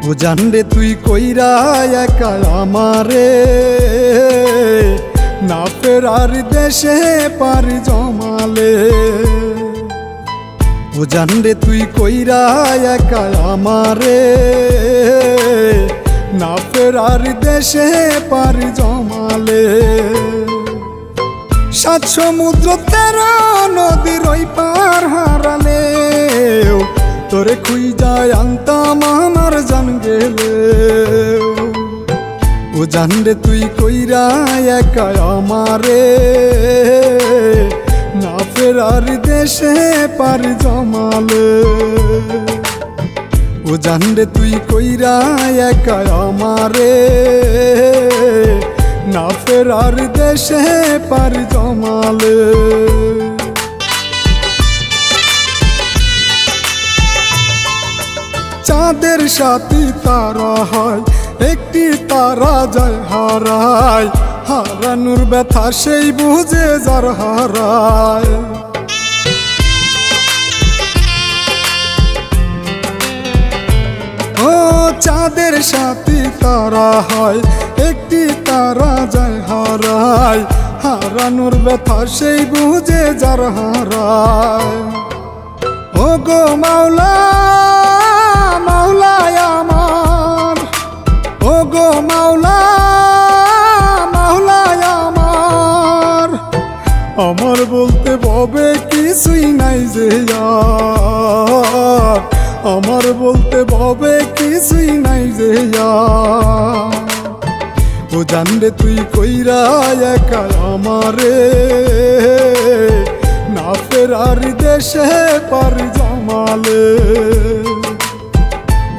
ও জানরে তুই কইরা একা আমারে, না ফেরার দেশে পারি জমালে। ও জানরে তুই কইরা একা আমারে, না ফেরার দেশে পারি জমালে। সাত সমুদ্র 13 নদীর ওই পার হারালে, তোরে খুই যায় আনতাম আমার জান গেলে। ও জানরে তুই কইরা একা আমারে, না ফেরার দেশে পারি জমালে। ও জানরে তুই কইরা একা আমারে, না ফেরার দেশে পারি জমালে। চাঁদের সাথী তারা হয়, একটি তারা যায় হারায়, হারানোর ব্যথা সেই বুঝে যার হারায়। ও চাঁদের সাথী তারা হয়, একটি তারা যায় হারায়, হারানোর ব্যথা সেই বুঝে যার হারায়। ও গো মাওলা মাওলায় আমার, ও গো মাওলা মাওলায় আমার, আমার বলতে ববে কিছুই নাই যে আর, আমার বলতে ববে কিছুই নাই যে আর। ও জানরে তুই কইরা একা আমারে, না ফেরার দেশে পারি জমালে।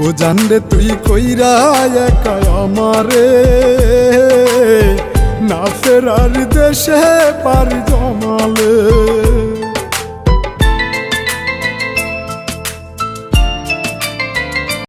ও জানরে তুই কইরা একা আমারে, না ফেরার দেশে পারি জমালে।